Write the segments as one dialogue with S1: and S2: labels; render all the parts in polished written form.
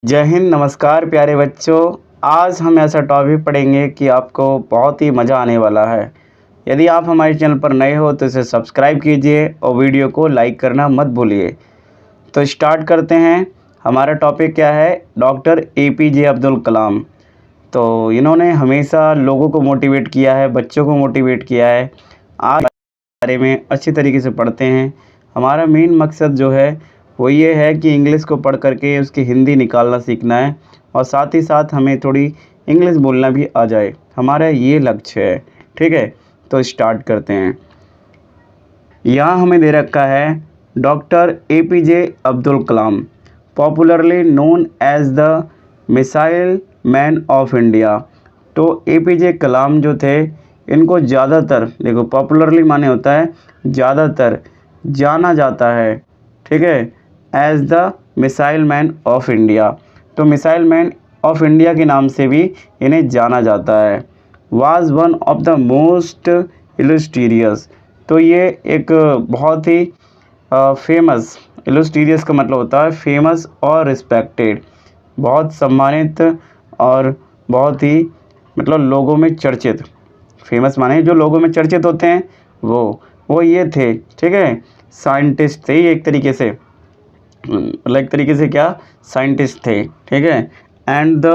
S1: जय हिंद, नमस्कार प्यारे बच्चों। आज हम ऐसा टॉपिक पढ़ेंगे कि आपको बहुत ही मज़ा आने वाला है। यदि आप हमारे चैनल पर नए हो तो इसे सब्सक्राइब कीजिए और वीडियो को लाइक करना मत भूलिए। तो स्टार्ट करते हैं। हमारा टॉपिक क्या है? डॉक्टर APJ अब्दुल कलाम। तो इन्होंने हमेशा लोगों को मोटिवेट किया है, बच्चों को मोटिवेट किया है। आज बारे में अच्छी तरीके से पढ़ते हैं। हमारा मेन मकसद जो है वो ये है कि इंग्लिश को पढ़ करके उसकी हिंदी निकालना सीखना है और साथ ही साथ हमें थोड़ी इंग्लिश बोलना भी आ जाए। हमारा ये लक्ष्य है, ठीक है। तो स्टार्ट करते हैं। यहाँ हमें दे रखा है doctor APJ Abdul Kalam, popularly known as the missile man of India. तो APJ कलाम जो थे, इनको ज़्यादातर, देखो पॉपुलरली माने होता है ज़्यादातर, जाना जाता है, ठीक है, as the missile man of India. तो मिसाइल मैन ऑफ इंडिया के नाम से भी इन्हें जाना जाता है। Was one of the most illustrious. तो ये एक बहुत ही फेमस, इलस्ट्रियस का मतलब होता है फेमस और रिस्पेक्टेड, बहुत सम्मानित और बहुत ही मतलब लोगों में चर्चित। फेमस माने जो लोगों में चर्चित होते हैं वो ये थे, ठीक है। साइंटिस्ट थे एक तरीके से, मतलब एक तरीके से क्या, साइंटिस्ट थे, ठीक है। And the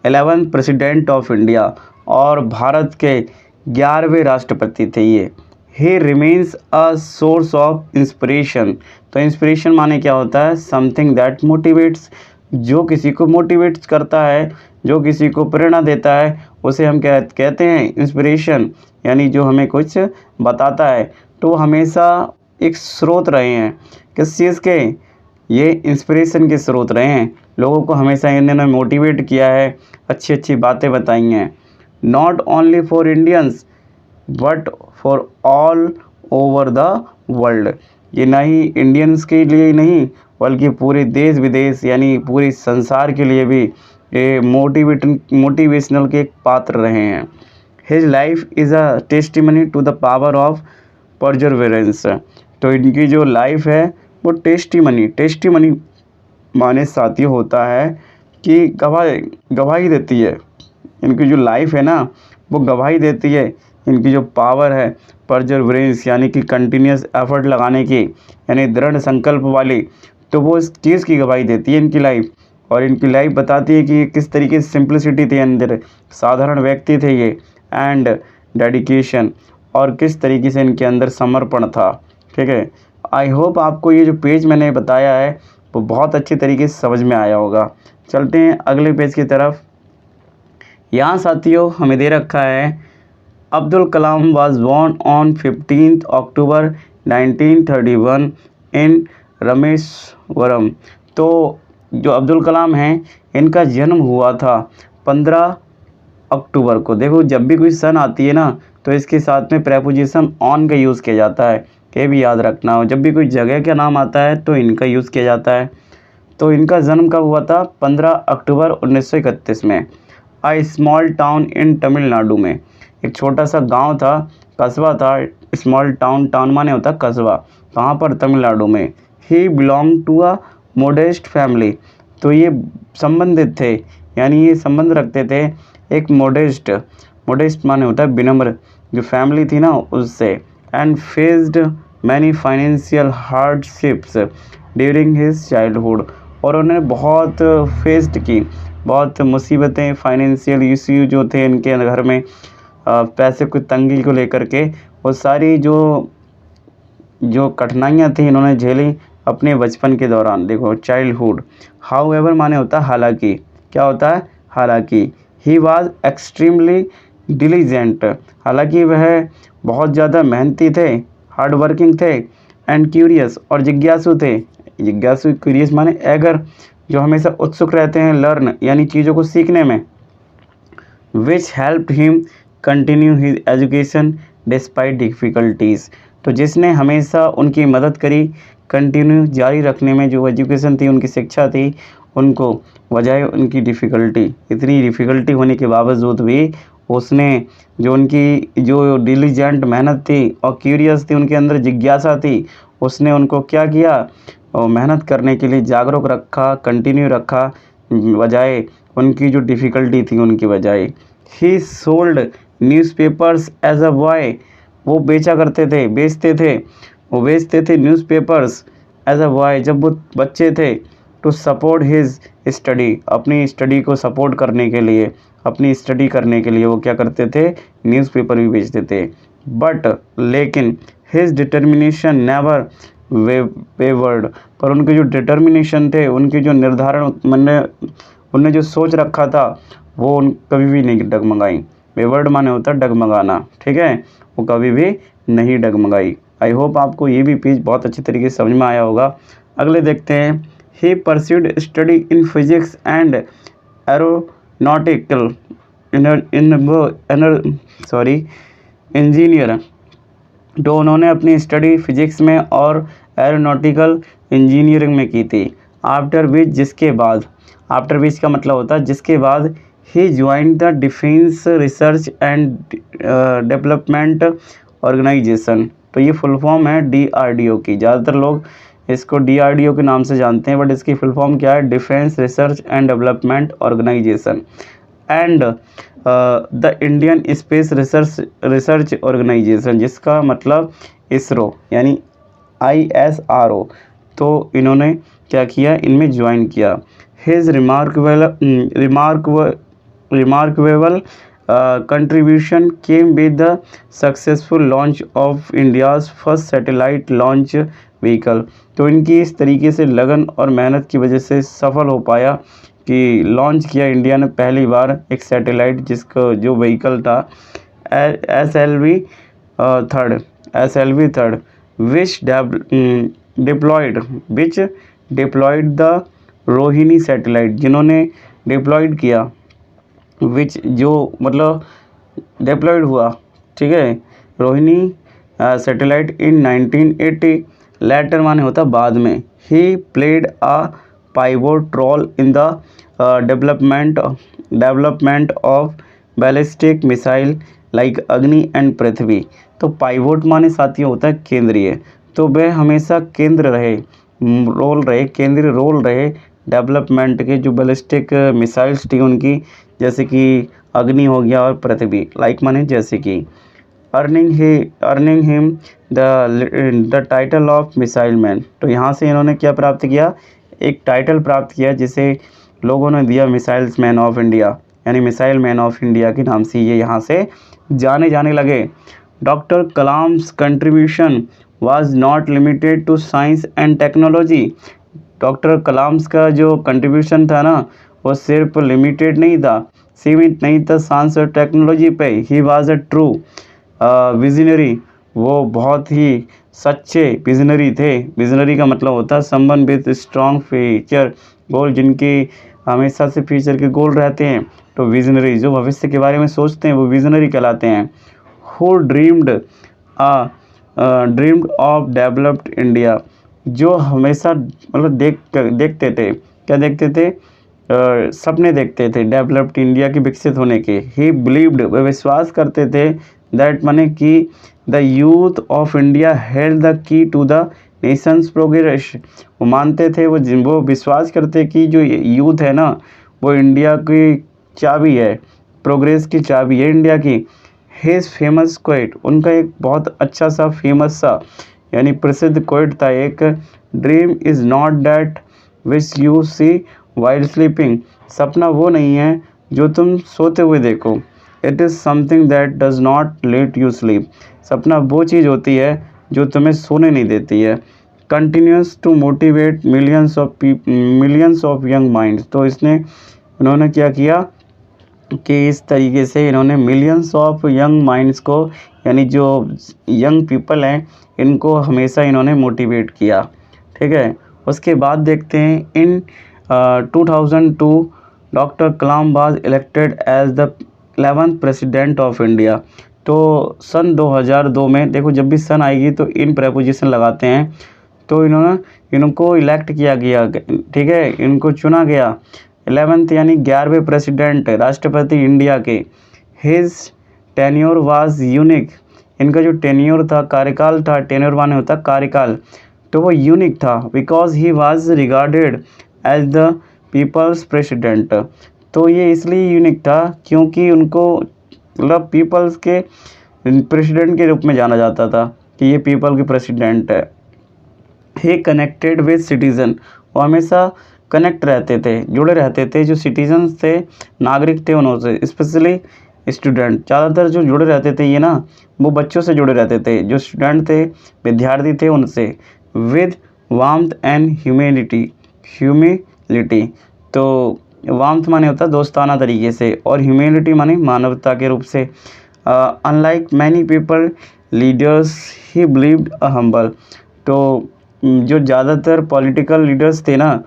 S1: 11th president of India, और भारत के 11वें राष्ट्रपति थे ये। ही remains a source of inspiration. तो इंस्पिरेशन माने क्या होता है? समथिंग दैट मोटिवेट्स, जो किसी को मोटिवेट करता है, जो किसी को प्रेरणा देता है, उसे हम कहते हैं इंस्पिरेशन, यानी जो हमें कुछ बताता है। तो हमेशा एक स्रोत रहे हैं किस चीज़ के? ये इंस्पिरेशन के स्रोत रहे हैं। लोगों को हमेशा इन्होंने मोटिवेट किया है, अच्छी अच्छी बातें बताई हैं। Not only for Indians but for all over the world. ये ना ही इंडियंस के लिए नहीं, बल्कि पूरे देश विदेश यानी पूरे संसार के लिए भी ये मोटिवेशनल के पात्र रहे हैं। His life is a testimony to the power of perseverance. तो इनकी जो लाइफ है वो टेस्टिमनी माने साथियों होता है कि गवाही देती है। इनकी जो लाइफ है ना वो गवाही देती है। इनकी जो पावर है परजर्वेरेंस, यानी कि कंटिन्यूस एफर्ट लगाने की, यानी दृढ़ संकल्प वाली, तो वो इस चीज़ की गवाही देती है इनकी लाइफ। और इनकी लाइफ बताती है कि किस तरीके से सिंप्लिसिटी थी अंदर, साधारण व्यक्ति थे ये, एंड डेडिकेशन, और किस तरीके से इनके अंदर समर्पण था, ठीक है। आई होप आपको ये जो पेज मैंने बताया है वो बहुत अच्छी तरीके से समझ में आया होगा। चलते हैं अगले पेज की तरफ। यहाँ साथियों हमें दे रखा है Abdul Kalam was born on 15 अक्टूबर 1931 इन रामेश्वरम। तो जो अब्दुल कलाम हैं इनका जन्म हुआ था 15 अक्टूबर को। देखो जब भी कोई सन आती है ना तो इसके साथ में प्रेपोजिशन ऑन का यूज़ किया जाता है, ये भी याद रखना हो। जब भी कोई जगह का नाम आता है तो इनका यूज़ किया जाता है। तो इनका जन्म कब हुआ था? 15 अक्टूबर 1931 में। आ स्मॉल टाउन इन तमिलनाडु में, एक छोटा सा गांव था, कस्बा था। स्मॉल टाउन, टाउन माने होता कस्बा, कहाँ पर? तमिलनाडु में। He belong to a modest family. तो ये संबंधित थे, यानी ये संबंध रखते थे एक मोडेस्ट माने होता है विनम्र, जो फैमिली थी ना उससे। And faced many financial hardships during his childhood. और उन्होंने बहुत फेस्ड की, बहुत मुसीबतें, फाइनेंशियल इश्यू जो थे इनके घर में, पैसे की तंगी को लेकर के, वो सारी जो कठिनाइयाँ थी इन्होंने झेली अपने बचपन के दौरान। देखो चाइल्डहुड, हाउ एवर माने होता है हालांकि, क्या होता है? हालांकि। ही वॉज एक्सट्रीमली डिलीजेंट, हालांकि वह बहुत ज़्यादा मेहनती थे, हार्ड वर्किंग थे, एंड क्यूरियस, और जिज्ञासु थे। जिज्ञासु, क्यूरियस माने एगर, जो हमेशा उत्सुक रहते हैं लर्न, यानी चीज़ों को सीखने में। Which helped him continue his education despite difficulties. तो जिसने हमेशा उनकी मदद करी कंटिन्यू जारी रखने में, जो एजुकेशन थी, उनकी शिक्षा थी, उनको बजाय उनकी डिफ़िकल्टी, इतनी डिफ़िकल्टी होने के बावजूद भी उसने जो उनकी जो डिलीजेंट मेहनत थी और क्यूरियस थी, उनके अंदर जिज्ञासा थी, उसने उनको क्या किया? और मेहनत करने के लिए जागरूक रखा, कंटिन्यू रखा, बजाय उनकी जो डिफ़िकल्टी थी उनकी बजाय। He sold newspapers as a boy, वो बेचते थे न्यूज़पेपर्स एज अ बॉय जब वो बच्चे थे, टू सपोर्ट हिज स्टडी, अपनी स्टडी को सपोर्ट करने के लिए, अपनी स्टडी करने के लिए वो क्या करते थे, न्यूज़पेपर भी बेचते थे। बट लेकिन हिज डिटर्मिनेशन नेवर वेवर्ड, पर उनके जो डिटर्मिनेशन थे, उनके जो निर्धारण उनने जो सोच रखा था वो कभी भी नहीं डगमगाई। वेवर्ड माने होता है डगमगाना, ठीक है, वो कभी भी नहीं डगमगाई। आई होप आपको ये भी पेज बहुत अच्छी तरीके से समझ में आया होगा। अगले देखते हैं। He pursued study in physics and aeronautical engineer, तो उन्होंने अपनी स्टडी फिजिक्स में और एरोनॉटिकल इंजीनियरिंग में की थी। आफ्टर विच, जिसके बाद, आफ्टर विच का मतलब होता है जिसके बाद, he joined the defence research and development organisation, तो ये फुल फॉर्म है DRDO की। ज़्यादातर लोग इसको DRDO के नाम से जानते हैं, बट इसकी फुल फॉर्म क्या है, defence research and development organisation and the Indian space research organisation, जिसका मतलब इसरो यानी ISRO। तो इन्होंने क्या किया, इनमें ज्वाइन किया। His remarkable contribution came with the successful launch of India's first satellite launch vehicle, तो इनकी इस तरीके से लगन और मेहनत की वजह से सफल हो पाया कि लॉन्च किया इंडिया ने पहली बार एक सैटेलाइट, जिसका जो व्हीकल था SLV third, which deployed the Rohini satellite, जिन्होंने डिप्लॉयड किया, विच जो मतलब डिप्लॉयड हुआ, ठीक है, रोहिणी सैटेलाइट इन 1980, लेटर माने होता बाद में। He played a pivot role in the development of ballistic missile like Agni and Prithvi, तो पाइवोट माने साथियों होता है केंद्रीय, तो वह हमेशा केंद्रीय रोल रहे डेवलपमेंट के, जो बैलिस्टिक मिसाइल्स थी उनकी, जैसे कि अग्नि हो गया और पृथ्वी, लाइक माने जैसे कि। Earning him the title of missile man, तो यहाँ से इन्होंने क्या प्राप्त किया, एक टाइटल प्राप्त किया जिसे लोगों ने दिया मिसाइल्स मैन ऑफ इंडिया, यानी मिसाइल मैन ऑफ इंडिया के नाम से ये यहाँ से जाने लगे। Doctor Kalam's contribution was not limited to science and technology, doctor Kalam's का जो कंट्रीब्यूशन था ना, वो सिर्फ लिमिटेड नहीं था, सीमित नहीं था साइंस और टेक्नोलॉजी पे। He was a true visionary, वो बहुत ही सच्चे विजनरी थे। विजनरी का मतलब होता है someone with strong future goal, जिनके हमेशा से फ्यूचर के गोल रहते हैं, तो विजनरी जो भविष्य के बारे में सोचते हैं वो विजनरी कहलाते हैं। Who dreamed of developed India, जो हमेशा मतलब देखते थे, क्या देखते थे, सपने देखते थे डेवलप्ड इंडिया के विकसित होने के। ही बिलीव्ड, वे विश्वास करते थे, दैट माने कि the youth of India held the key to the nation's progress, वो मानते थे, वो विश्वास करते कि जो यूथ है ना, वो इंडिया की चाबी है, प्रोग्रेस की चाबी है इंडिया की। हिज फेमस क्वेट, उनका एक बहुत अच्छा सा फेमस सा यानी प्रसिद्ध क्वेट था एक, dream is not that which you see while sleeping, सपना वो नहीं है जो तुम सोते हुए देखो, it is something that does not let you sleep, सपना वो चीज़ होती है जो तुम्हें सोने नहीं देती है। Continues to motivate millions of young minds, तो इन्होंने क्या किया कि इस तरीके से इन्होंने मिलियंस ऑफ यंग माइंड्स को, यानी जो यंग पीपल हैं, इनको हमेशा इन्होंने मोटिवेट किया, ठीक है। उसके बाद देखते हैं in 2002 doctor Kalam was elected as the 11th president of India, तो सन 2002 में, देखो जब भी सन आएगी तो इन प्रेपोजिशन लगाते हैं, तो इनको इलेक्ट किया गया, ठीक है, इनको चुना गया 11th यानी 11वें प्रेसिडेंट राष्ट्रपति इंडिया के। हिज टेन्योर वाज यूनिक, इनका जो टेन्योर था, कार्यकाल था, टेन्योर माने होता कार्यकाल, तो वो यूनिक था, because he was regarded as the people's president. तो ये इसलिए यूनिक था क्योंकि उनको मतलब पीपल्स के प्रेसिडेंट के रूप में जाना जाता था कि ये पीपल के प्रेसिडेंट है। ही कनेक्टेड विद सिटीज़न, वो हमेशा कनेक्ट रहते थे, जुड़े रहते थे, जो सिटीजन्स थे, नागरिक थे उनसे, स्पेशली स्टूडेंट। ज़्यादातर जो जुड़े रहते थे ये ना, वो बच्चों से जुड़े रहते थे, जो स्टूडेंट थे, विद्यार्थी थे उनसे। With warmth and humility. तो वार्मथ माने होता है दोस्ताना तरीके से, और ह्यूमिलिटी माने मानवता के रूप से। Unlike many people leaders he believed a humble. तो जो ज़्यादातर पॉलिटिकल लीडर्स थे ना,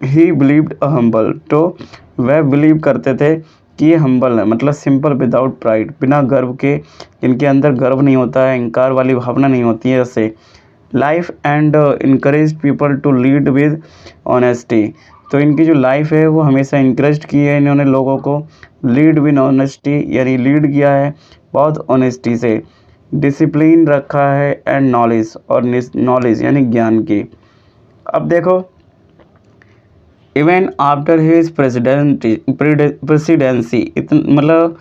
S1: ही बिलीव्ड अ हम्बल, तो वह बिलीव करते थे कि ये हम्बल है, मतलब सिंपल विदाउट प्राइड, बिना गर्व के, जिनके अंदर गर्व नहीं होता है, अहंकार वाली भावना नहीं होती है ऐसे। Life and encourage people to lead with honesty. तो इनकी जो लाइफ है वो हमेशा इनकरेज की है इन्होंने लोगों को, लीड विद ऑनेस्टी, यानी लीड किया है बहुत ऑनेस्टी से। डिसिप्लिन रखा है एंड नॉलेज, और नॉलेज यानी ज्ञान की। अब देखो, इवन आफ्टर हिज प्रेसिडेंसी, मतलब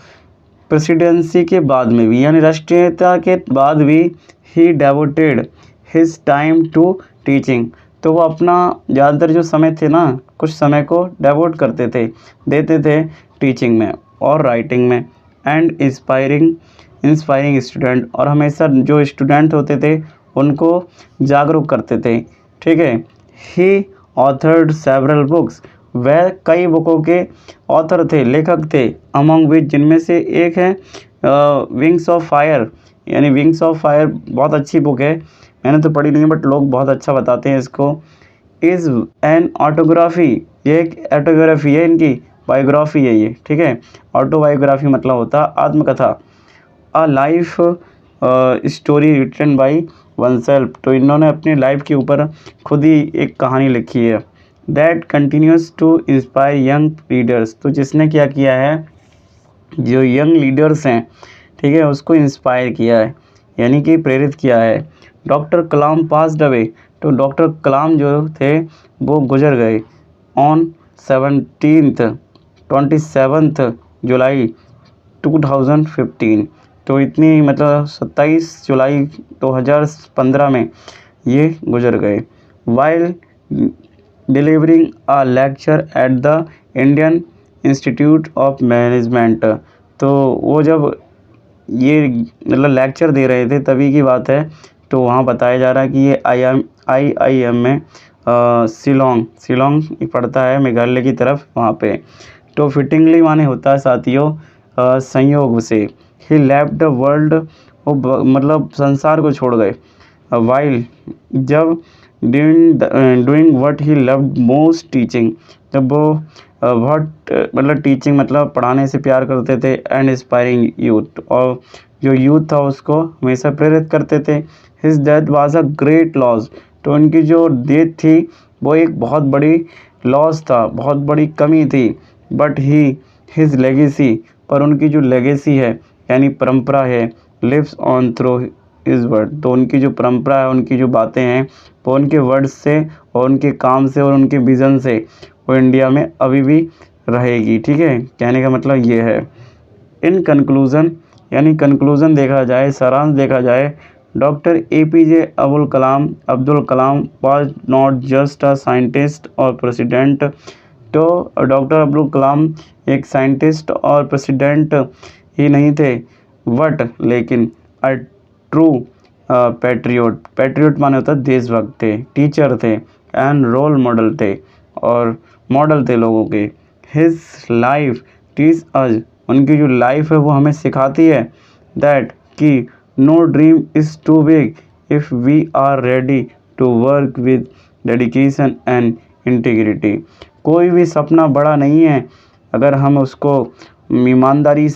S1: प्रेसिडेंसी के बाद में भी, यानी राष्ट्रीयता के बाद भी, ही devoted his time to teaching. तो वो अपना ज़्यादातर जो समय थे ना, कुछ समय को डेवोट करते थे, देते थे टीचिंग में और राइटिंग में। एंड इंस्पायरिंग स्टूडेंट, और हमेशा जो स्टूडेंट होते थे उनको जागरूक करते थे, ठीक है। ही ऑथर्ड सेवरल बुक्स, वह कई बुकों के ऑथर थे, लेखक थे। अमंग विच, जिनमें से एक है विंग्स ऑफ फायर, यानी विंग्स ऑफ फायर बहुत अच्छी बुक है, मैंने तो पढ़ी नहीं है बट लोग बहुत अच्छा बताते हैं इसको। इज़ एन ऑटोग्राफी, ये एक ऑटोग्राफी है इनकी, बायोग्राफी है ये, ठीक है। ऑटोबायोग्राफी मतलब होता आत्मकथा। A life story written by oneself, तो इन्होंने अपनी लाइफ के ऊपर खुद ही एक कहानी लिखी है। That continues to inspire young leaders, तो जिसने क्या किया है, जो यंग लीडर्स हैं, ठीक है, उसको इंस्पायर किया है, यानी कि प्रेरित किया है। डॉक्टर कलाम पास्ड अवे, तो डॉक्टर कलाम जो थे वो गुजर गए ऑन 27 जुलाई 2015। तो इतनी मतलब 27 जुलाई 2015 में ये गुजर गए। While delivering a lecture at the Indian institute of management, तो वो जब ये मतलब लेक्चर दे रहे थे तभी की बात है। तो वहाँ बताया जा रहा है कि ये IIM में शिलोंग पड़ता है मेघालय की तरफ, वहाँ पे। तो फिटिंगली माने होता है साथियों संयोग से। ही लेफ्ट द वर्ल्ड, वो मतलब संसार को छोड़ गए। वाइल, जब doing what he loved most, teaching, जब वो बहुत मतलब टीचिंग मतलब पढ़ाने से प्यार करते थे। एंड इंस्पायरिंग यूथ, और जो यूथ था उसको हमेशा प्रेरित करते थे। His death was a great loss, तो उनकी जो डेथ थी वो एक बहुत बड़ी लॉस था, बहुत बड़ी कमी थी। बट हिज लेगेसी, पर उनकी जो लेगेसी है यानी परंपरा है, lives on through his word, तो उनकी जो परंपरा है, उनकी जो बातें हैं, वो उनके वर्ड्स से और उनके काम से और उनके विज़न से वो इंडिया में अभी भी रहेगी, ठीक है। कहने का मतलब ये है। इन कंक्लूज़न, यानी कंक्लूज़न देखा जाए, सारांश देखा जाए, doctor APJ Abdul Kalam was not just a scientist और प्रेसिडेंट। तो डॉक्टर अब्दुल कलाम एक साइंटिस्ट और प्रेसिडेंट ही नहीं थे, बट लेकिन अ ट्रू पैट्रियोट माने होता है देशभक्त थे, टीचर थे, एंड रोल मॉडल थे, और मॉडल थे लोगों के। हिज लाइफ टीच अज, उनकी जो लाइफ है वो हमें सिखाती है दैट कि no dream is too big if we are ready to work with dedication and integrity. कोई भी सपना बड़ा नहीं है अगर हम उसको ईमानदारी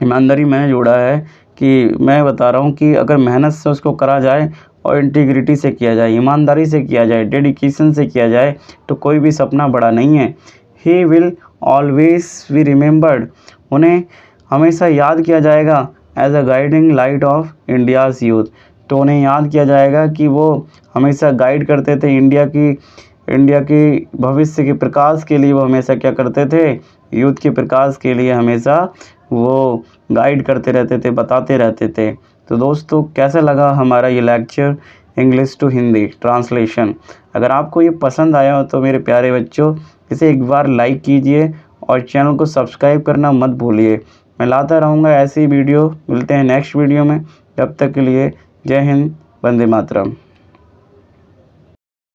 S1: मैंने जोड़ा है कि मैं बता रहा हूँ कि अगर मेहनत से उसको करा जाए और इंटीग्रिटी से किया जाए, ईमानदारी से किया जाए, डेडिकेशन से किया जाए, तो कोई भी सपना बड़ा नहीं है। He will always be remembered, उन्हें हमेशा याद किया जाएगा as a guiding light of India's youth. तो उन्हें याद किया जाएगा कि वो हमेशा गाइड करते थे इंडिया की इंडिया की भविष्य के प्रकाश के लिए वो हमेशा क्या करते थे, यूथ के प्रकाश के लिए हमेशा वो गाइड करते रहते थे, बताते रहते थे। तो दोस्तों कैसा लगा हमारा ये lecture English to Hindi translation. अगर आपको ये पसंद आया हो तो मेरे प्यारे बच्चों इसे एक बार लाइक कीजिए और चैनल को सब्सक्राइब करना मत भूलिए। मैं लाता रहूँगा ऐसी वीडियो। मिलते हैं नेक्स्ट वीडियो में, तब तक के लिए जय हिंद, वंदे मातरम।